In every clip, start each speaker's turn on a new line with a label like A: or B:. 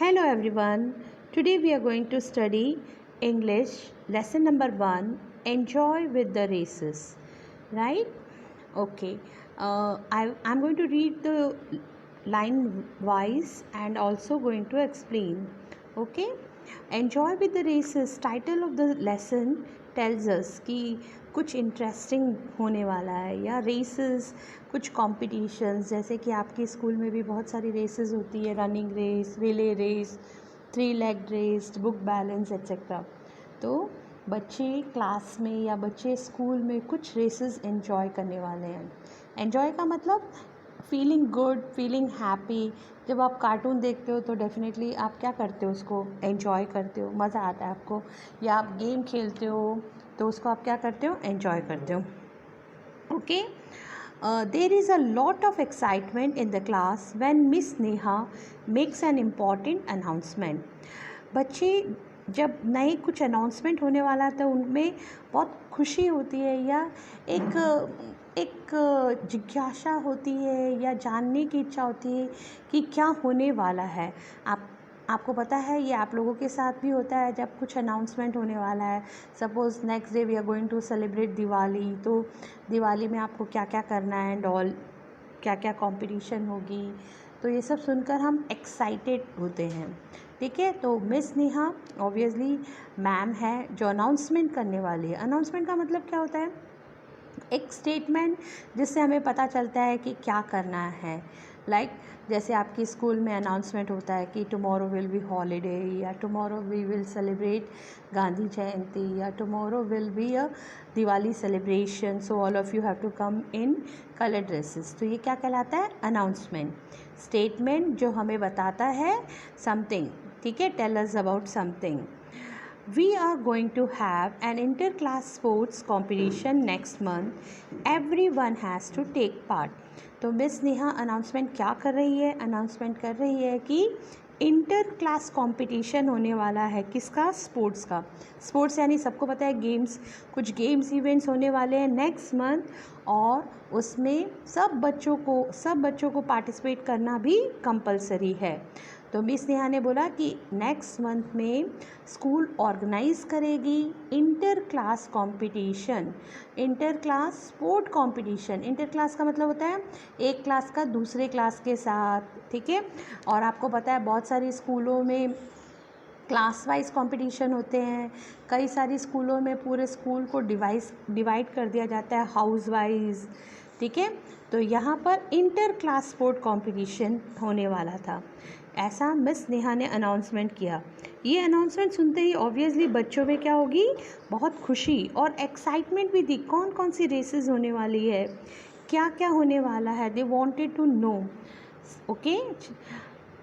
A: Hello everyone. Today we are going to study English lesson number 1, Enjoy with the Races. Right? Okay. I'm going to read the line wise and also going to explain. Okay? Enjoy with the Races title of the lesson tells us कि कुछ interesting होने वाला है या races कुछ competitions जैसे कि आपके स्कूल में भी बहुत सारी रेसेस होती है, running race, relay race, 3 leg race, book balance etcetera. तो बच्चे क्लास में या बच्चे स्कूल में कुछ रेसेस एंजॉय करने वाले हैं। एंजॉय का मतलब फीलिंग गुड, फीलिंग हैप्पी। जब आप कार्टून देखते हो तो डेफिनेटली आप क्या करते हो, उसको एंजॉय करते हो, मज़ा आता है आपको। या आप गेम खेलते हो तो उसको आप क्या करते हो, एंजॉय करते हो। Okay, there is a lot of excitement in the class when miss Neha makes an important announcement. बच्चे जब नए कुछ अनाउंसमेंट होने वाला है तो उनमें बहुत खुशी होती है या एक जिज्ञासा होती है या जानने की इच्छा होती है कि क्या होने वाला है। आपको पता है ये आप लोगों के साथ भी होता है जब कुछ अनाउंसमेंट होने वाला है। Suppose next day we are going to celebrate Diwali, तो दिवाली में आपको क्या क्या करना है एंड ऑल, क्या क्या कंपटीशन होगी, तो ये सब सुनकर हम एक्साइटेड होते हैं। ठीक है, तो मिस नेहा ऑब्वियसली मैम है जो अनाउंसमेंट करने वाली है। अनाउंसमेंट का मतलब क्या होता है, एक स्टेटमेंट जिससे हमें पता चलता है कि क्या करना है। लाइक जैसे आपकी स्कूल में अनाउंसमेंट होता है कि टुमारो विल बी हॉलीडे, या tomorrow we will celebrate Gandhi Jayanti, या tomorrow will be a Diwali celebration, so all of you have to come in colour dresses. तो ये क्या कहलाता है, अनाउंसमेंट। स्टेटमेंट जो हमें बताता है समथिंग, ठीक है, tell us about something. We are going to have an inter-class sports competition next month. Everyone has to take part. तो मिस नेहा अनाउंसमेंट क्या कर रही है, अनाउंसमेंट कर रही है कि इंटर क्लास कंपटीशन होने वाला है। किसका, स्पोर्ट्स का। स्पोर्ट्स यानी सबको पता है गेम्स, कुछ गेम्स इवेंट्स होने वाले हैं नेक्स्ट मंथ, और उसमें सब बच्चों को पार्टिसिपेट करना भी कंपलसरी है। तो मिस नेहा ने बोला कि नेक्स्ट मंथ में स्कूल ऑर्गेनाइज करेगी inter class competition, inter class sport competition. Inter class का मतलब होता है एक क्लास का दूसरे क्लास के साथ, ठीक है। और आपको पता है बहुत सारी स्कूलों में क्लास वाइज कंपटीशन होते हैं, कई सारी स्कूलों में पूरे स्कूल को डिवाइड कर दिया जाता है हाउस वाइज, ठीक है। तो यहाँ पर इंटर क्लास स्पोर्ट कंपटीशन होने वाला था, ऐसा मिस नेहा ने अनाउंसमेंट किया। ये अनाउंसमेंट सुनते ही ऑब्वियसली बच्चों में क्या होगी, बहुत खुशी और एक्साइटमेंट भी थी। कौन कौन सी रेसेस होने वाली है, क्या क्या होने वाला है, they wanted to know. Okay,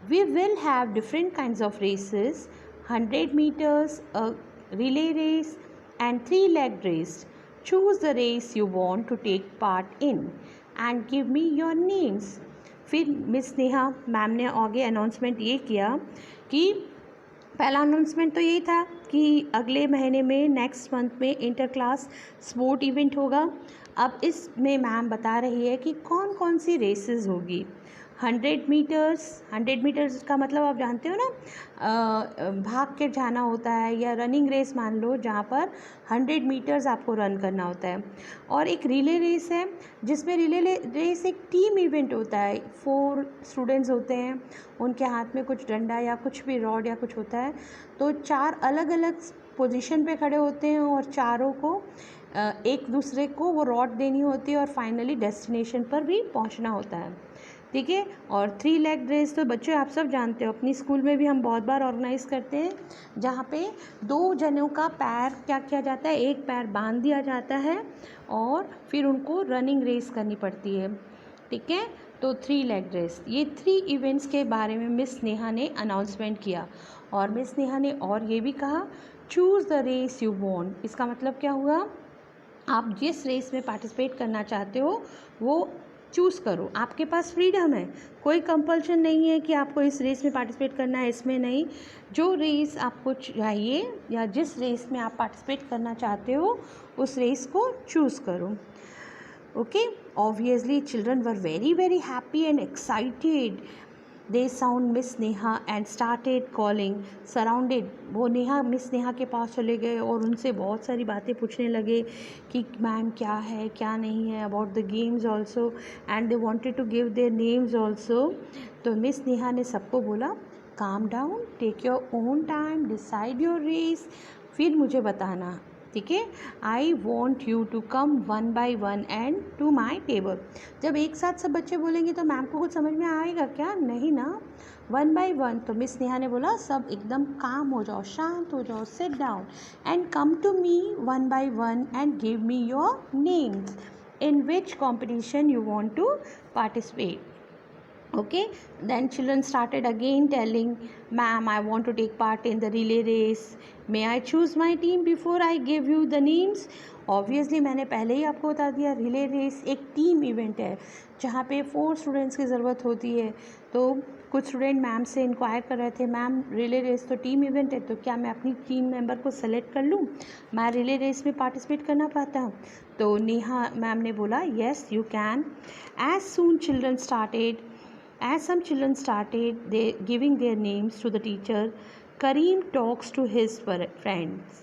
A: we will have different kinds of races, 100 meters, a relay race and 3 leg race. Choose the race you want to take part in and give me your names. फिर miss Neha ma'am ने आगे announcement ये किया कि पहला announcement तो यही था कि अगले महीने में नेक्स्ट मंथ में इंटर क्लास स्पोर्ट इवेंट होगा। अब इसमें मैम बता रही है कि कौन कौन सी रेसेस होगी। 100 मीटर्स का मतलब आप जानते हो ना, भाग के जाना होता है, या रनिंग रेस मान लो जहाँ पर 100 मीटर्स आपको रन करना होता है। और एक रिले रेस है जिसमें रिले रेस एक टीम इवेंट होता है, 4 स्टूडेंट्स होते हैं, उनके हाथ में कुछ डंडा या कुछ भी रॉड या कुछ होता है, तो 4 अलग अलग पोजीशन पे खड़े होते हैं और चारों को एक दूसरे को वो रॉड देनी होती है और फाइनली डेस्टिनेशन पर भी पहुंचना होता है, ठीक है। और 3 लेग रेस तो बच्चों आप सब जानते हो, अपनी स्कूल में भी हम बहुत बार ऑर्गेनाइज करते हैं, जहाँ पे 2 जनों का पैर क्या किया जाता है, एक पैर बांध दिया जाता है और फिर उनको रनिंग रेस करनी पड़ती है, ठीक है। तो 3 लेग रेस, ये 3 इवेंट्स के बारे में मिस नेहा ने अनाउंसमेंट किया। और मिस नेहा ने और ये भी कहा, choose the race you want. इसका मतलब क्या हुआ, आप जिस रेस में पार्टिसिपेट करना चाहते हो वो चूज़ करो, आपके पास फ्रीडम है, कोई कंपल्शन नहीं है कि आपको इस रेस में पार्टिसिपेट करना है, इसमें नहीं। जो रेस आपको चाहिए या जिस रेस में आप पार्टिसिपेट करना चाहते हो उस रेस को चूज़ करो। Okay, obviously children were very very happy and excited they sound miss Neha and started calling surrounded. वो नेहा मिस नेहा के पास चले गए और उनसे बहुत सारी बातें पूछने लगे कि मैम क्या है क्या नहीं है, about the games also, and they wanted to give their names also. तो मिस नेहा ने सबको बोला calm down, take your own time, decide your race, फिर मुझे बताना, ठीक है। I want you to come one by one and to my table. जब एक साथ सब बच्चे बोलेंगे तो मैम को कुछ समझ में आएगा क्या? नहीं ना, वन बाई वन। तो मिस नेहा ने बोला सब एकदम काम हो जाओ, शांत हो जाओ, sit down and come to me one by one and give me your names in which competition you want to participate. Okay, then children started again telling, ma'am, I want to take part in the relay race, may I choose my team before I give you the names? Obviously मैंने पहले ही आपको बता दिया, relay race एक team event है जहाँ पे 4 students की ज़रूरत होती है। तो कुछ स्टूडेंट मैम से इंक्वायर कर रहे थे, मैम रिले रेस तो टीम इवेंट है, तो क्या मैं अपनी टीम मेंबर को सेलेक्ट कर लूँ, मैं रिले रेस में पार्टिसिपेट करना पाता हूँ? तो नेहा मैम ने बोला yes you can. As soon children started As some children started giving their names to the teacher, Kareem talks to his friends.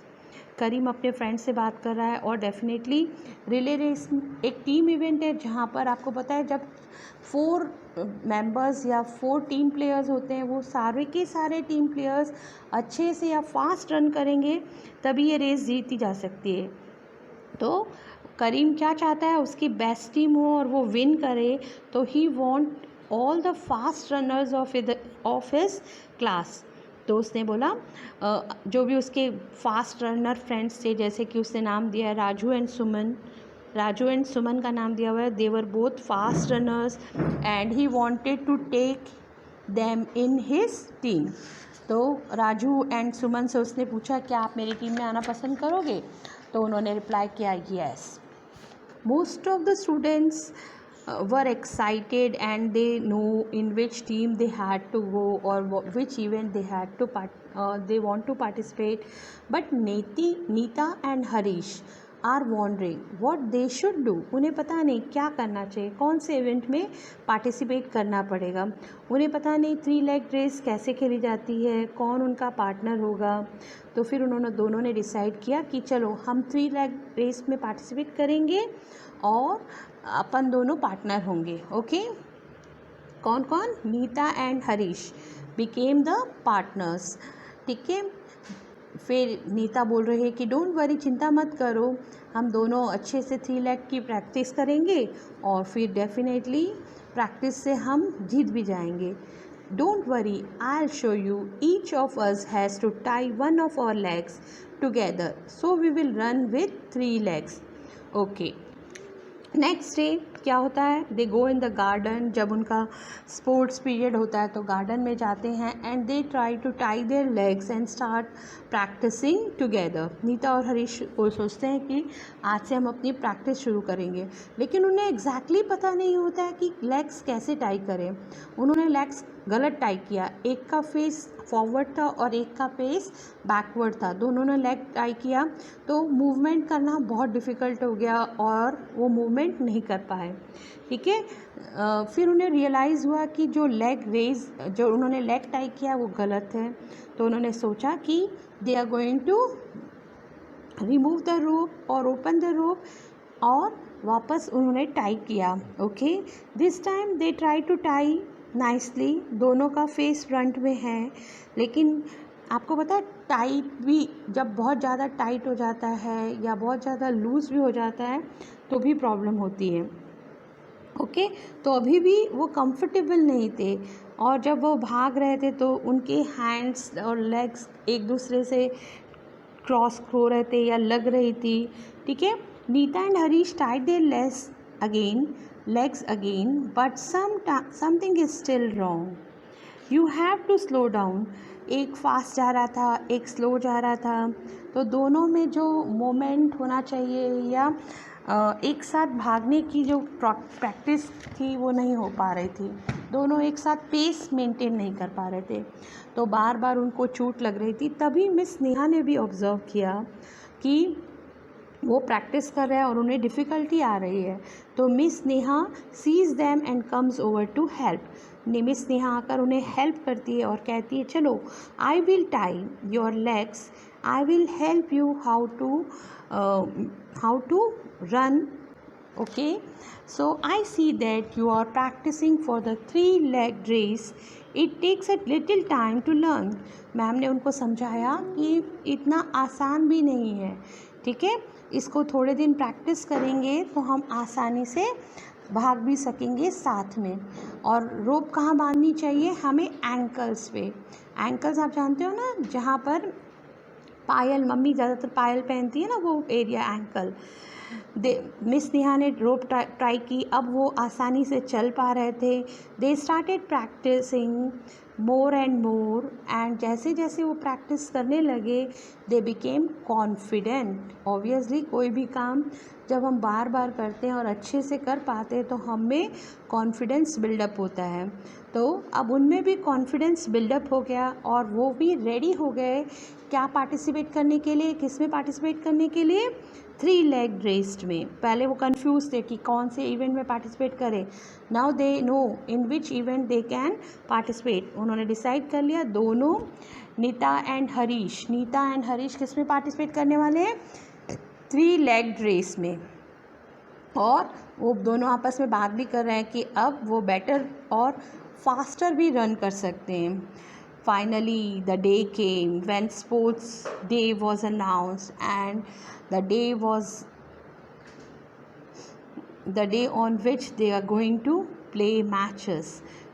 A: करीम अपने फ्रेंड से बात कर रहा है और डेफिनेटली रिले रेस एक टीम इवेंट है जहाँ पर आपको पता है जब 4 मेंबर्स या 4 टीम प्लेयर्स होते हैं, वो सारे के सारे टीम प्लेयर्स अच्छे से या फास्ट रन करेंगे तभी ये रेस जीती जा सकती है। तो करीम क्या चाहता है, उसकी बेस्ट टीम हो और वो विन करे, तो he want all the fast runners of his class. तो उसने बोला जो भी उसके फास्ट रनर फ्रेंड्स थे, जैसे कि उसने नाम दिया है राजू एंड सुमन का नाम दिया हुआ है, they were both fast runners and he wanted to take them in his team. तो राजू एंड सुमन से उसने पूछा क्या आप मेरी टीम में आना पसंद करोगे? तो उन्होंने रिप्लाई किया yes. Most of the students were excited and they know in which team they had to go or which event they want to participate, but Neeta and Harish are wondering what they should do। उन्हें पता नहीं क्या करना चाहिए, कौन से event में participate करना पड़ेगा, उन्हें पता नहीं 3 लेग रेस कैसे खेली जाती है, कौन उनका पार्टनर होगा। तो फिर उन्होंने दोनों ने डिसाइड किया कि चलो हम 3 लेग रेस में पार्टिसिपेट करेंगे और अपन दोनों पार्टनर होंगे। ओके, कौन कौन? Nita and Harish became the partners, ठीक है। फिर नीता बोल रही है कि डोंट वरी, चिंता मत करो, हम दोनों अच्छे से 3 लेग की प्रैक्टिस करेंगे और फिर डेफिनेटली प्रैक्टिस से हम जीत भी जाएंगे। Don't worry, I will show you, each of us has to tie one of our legs together so we will run with 3 legs. Okay, next day क्या होता है, दे गो इन द गार्डन। जब उनका स्पोर्ट्स पीरियड होता है तो garden में जाते हैं and they try to tie their legs and start practising together. Nita और हरीश को सोचते हैं कि आज से हम अपनी प्रैक्टिस शुरू करेंगे, लेकिन उन्हें एग्जैक्टली पता नहीं होता है कि लेग्स कैसे टाई करें। उन्होंने लेग्स गलत टाई किया, एक का फेस फॉरवर्ड था और एक का फेस बैकवर्ड था, दोनों ने लेग टाई किया तो मूवमेंट करना बहुत डिफ़िकल्ट हो गया और वो मूवमेंट नहीं कर पाए, ठीक है। फिर उन्हें रियलाइज़ हुआ कि जो उन्होंने लेग टाई किया वो गलत है। तो उन्होंने सोचा कि they are going to remove the rope और ओपन द रोप, और वापस उन्होंने टाई किया। Okay, this time they try to tie nicely, दोनों का फेस फ्रंट में है, लेकिन आपको पता है टाइट भी जब बहुत ज़्यादा टाइट हो जाता है या बहुत ज़्यादा लूज़ भी हो जाता है तो भी प्रॉब्लम होती है। ओके, तो अभी भी वो कंफर्टेबल नहीं थे और जब वो भाग रहे थे तो उनके हैंड्स और लेग्स एक दूसरे से क्रॉस हो रहे थे या लग रही थी, ठीक है। Nita and Harish tied their legs again, but something is still wrong. You have to slow down. एक फास्ट जा रहा था, एक स्लो जा रहा था, तो दोनों में जो मोमेंट होना चाहिए या एक साथ भागने की जो प्रैक्टिस थी वो नहीं हो पा रही थी, दोनों एक साथ पेस मेंटेन नहीं कर पा रहे थे, तो बार बार उनको चोट लग रही थी। तभी मिस नेहा ने भी ऑब्ज़र्व किया कि वो प्रैक्टिस कर रहे हैं और उन्हें डिफ़िकल्टी आ रही है, तो miss Neha sees them and comes over to help. Miss Neha आकर उन्हें हेल्प करती है और कहती है चलो I will tie your legs, I will help you how to run. Okay, so I see that you are practicing for the 3-leg race. It takes a little time to learn. Ma'am ने उनको समझाया कि इतना आसान भी नहीं है, ठीक है, इसको थोड़े दिन प्रैक्टिस करेंगे तो हम आसानी से भाग भी सकेंगे साथ में. और रोप कहाँ बांधनी चाहिए हमें? एंकल्स पे. एंकल्स आप जानते हो ना, जहाँ पर पायल, मम्मी ज़्यादातर पायल पहनती है ना, वो एरिया एंकल. मिस नेहा ने रोप ट्राई की, अब वो आसानी से चल पा रहे थे. They started practising more and more, and जैसे जैसे वो प्रैक्टिस करने लगे दे बिकेम कॉन्फिडेंट. ऑब्वियसली कोई भी काम जब हम बार बार करते हैं और अच्छे से कर पाते हैं तो हमें कॉन्फिडेंस बिल्डअप होता है. तो अब उनमें भी कॉन्फिडेंस बिल्डअप हो गया और वो भी रेडी हो गए क्या पार्टिसिपेट करने के लिए. किस में पार्टिसिपेट करने के लिए? 3-leg रेस में. पहले वो कंफ्यूज थे कि कौन से इवेंट में पार्टिसिपेट करें. Now they know in which event they can participate. उन्होंने डिसाइड कर लिया दोनों, नीता एंड हरीश किस में पार्टिसिपेट करने वाले हैं? 3-leg रेस में. और वो दोनों आपस में बात भी कर रहे हैं कि अब वो बेटर और फास्टर भी रन कर सकते हैं. Finally, the day came when sports day was announced, and the day on which they are going to play matches.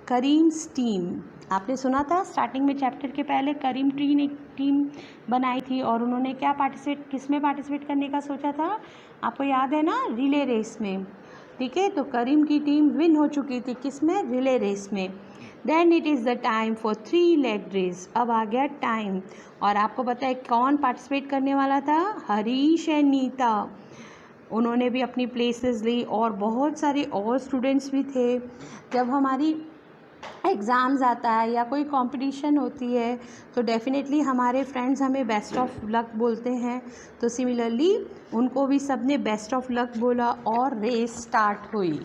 A: Karim's team, आपने सुना था स्टार्टिंग में चैप्टर के पहले करीम टी ने एक टीम बनाई थी और उन्होंने क्या किस में पार्टिसिपेट करने का सोचा था? आपको याद है ना? रिले रेस में. ठीक है, तो करीम की टीम विन हो चुकी थी किस में? रिले रेस में. Then it is the time for 3-leg race. अब आ गया टाइम. और आपको पता है कौन पार्टिसिपेट करने वाला था? हरीश एंड नीता. उन्होंने भी अपनी प्लेसेस ली और बहुत सारे और स्टूडेंट्स भी थे. जब हमारी एग्ज़ाम्स आता है या कोई कंपटीशन होती है तो डेफिनेटली हमारे फ्रेंड्स हमें बेस्ट ऑफ लक बोलते हैं. तो सिमिलरली उनको भी सब ने बेस्ट ऑफ लक बोला और रेस स्टार्ट हुई.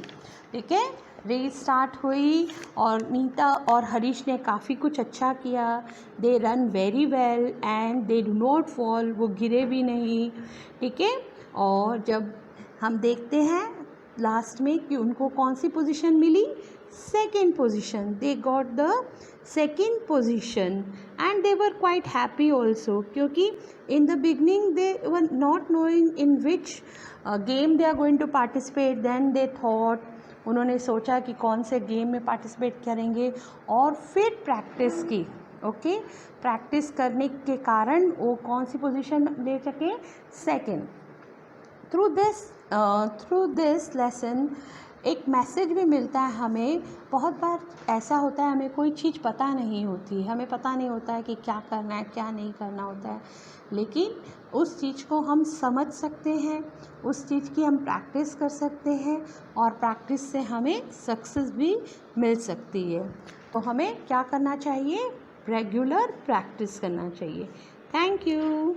A: ठीक है, रेस स्टार्ट हुई और नीता और हरीश ने काफ़ी कुछ अच्छा किया. They run very well and they do not fall. वो गिरे भी नहीं. ठीक है, और जब हम देखते हैं लास्ट में कि उनको कौन सी पोजीशन मिली? Second position. They got the second position and they were quite happy also, क्योंकि in the beginning they were not knowing in which game they are going to participate. Then they thought, उन्होंने सोचा कि कौन से game में participate करेंगे और फिर प्रैक्टिस की. ओके, प्रैक्टिस करने के कारण वो कौन सी पोजीशन ले सके? सेकेंड. थ्रू दिस लेसन एक मैसेज भी मिलता है हमें. बहुत बार ऐसा होता है हमें कोई चीज़ पता नहीं होती, हमें पता नहीं होता है कि क्या करना है क्या नहीं करना होता है, लेकिन उस चीज़ को हम समझ सकते हैं, उस चीज़ की हम प्रैक्टिस कर सकते हैं और प्रैक्टिस से हमें सक्सेस भी मिल सकती है. तो हमें क्या करना चाहिए? रेगुलर प्रैक्टिस करना चाहिए. Thank you.